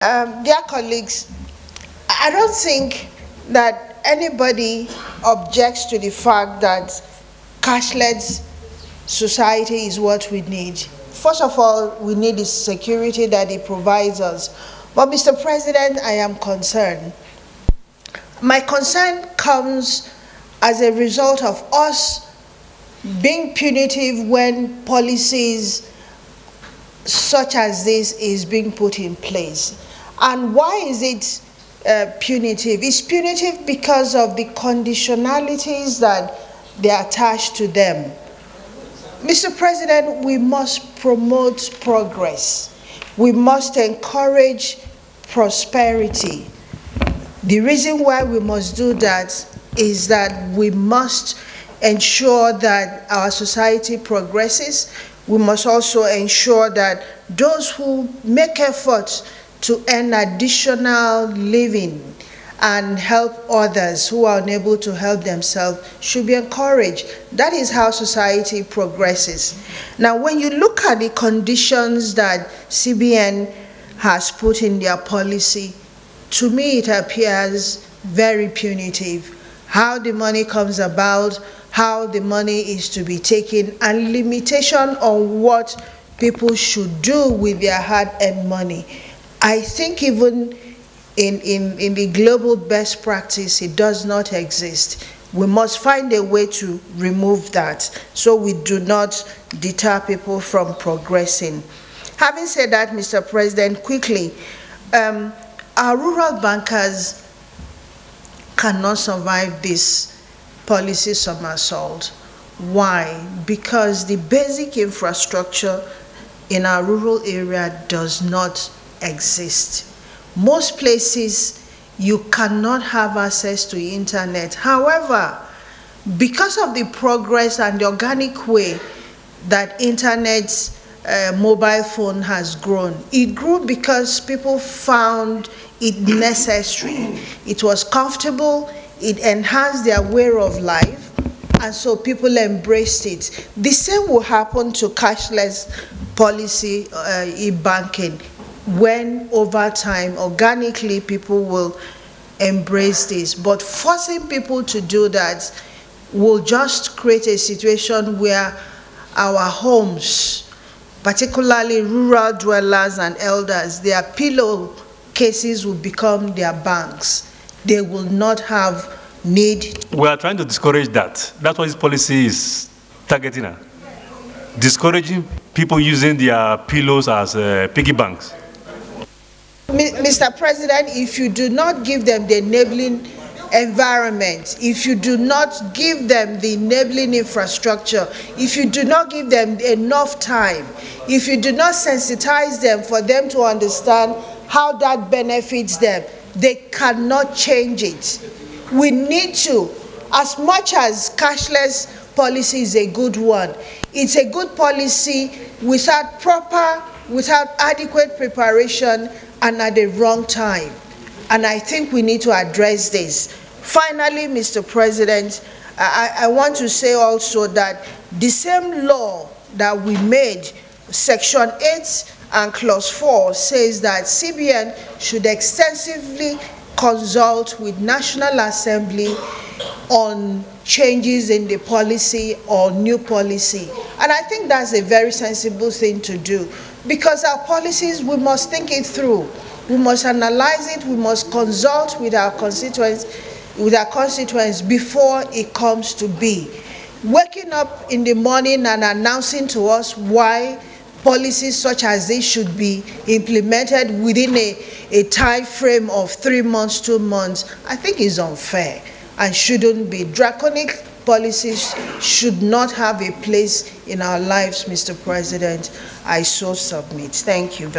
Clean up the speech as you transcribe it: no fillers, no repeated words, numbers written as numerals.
Dear colleagues, I don't think that anybody objects to the fact that cashless society is what we need. First of all, we need the security that it provides us. But Mr. President, I am concerned. My concern comes as a result of us being punitive when policies such as this is being put in place. And why is it punitive? It's punitive because of the conditionalities that they attach to them. Mr. President, we must promote progress. We must encourage prosperity. The reason why we must do that is that we must ensure that our society progresses. We must also ensure that those who make efforts to earn additional living and help others who are unable to help themselves should be encouraged. That is how society progresses. Now, when you look at the conditions that CBN has put in their policy, to me it appears very punitive. How the money comes about, how the money is to be taken, and limitation on what people should do with their hard-earned money. I think even in the global best practice, it does not exist. We must find a way to remove that so we do not deter people from progressing. Having said that, Mr. President, quickly, our rural bankers cannot survive this policy somersault. Why? Because the basic infrastructure in our rural area does not exist. Most places you cannot have access to internet. However, because of the progress and the organic way that internet mobile phone has grown, it grew because people found it necessary. It was comfortable, it enhanced their way of life, and so people embraced it. The same will happen to cashless policy, e-banking, when over time, organically, people will embrace this. But forcing people to do that will just create a situation where our homes, particularly rural dwellers and elders, their pillow cases will become their banks. They will not have need. We are trying to discourage that. That's what this policy is targeting. Discouraging people using their pillows as piggy banks. Mr. President, if you do not give them the enabling environment, if you do not give them the enabling infrastructure, if you do not give them enough time, if you do not sensitize them for them to understand how that benefits them, they cannot change it. We need to, as much as cashless policy is a good one, it's a good policy without adequate preparation and at the wrong time. And I think we need to address this. Finally, Mr. President, I want to say also that the same law that we made, Section 8 and Clause 4, says that CBN should extensively consult with National Assembly on changes in the policy or new policy. And I think that's a very sensible thing to do, because our policies, we must think it through. We must analyze it. We must consult with our constituents before it comes to be. Waking up in the morning and announcing to us why policies such as this should be implemented within a time frame of 3 months, 2 months, I think is unfair and shouldn't be. Draconic policies should not have a place in our lives, Mr. President. I so submit. Thank you very much.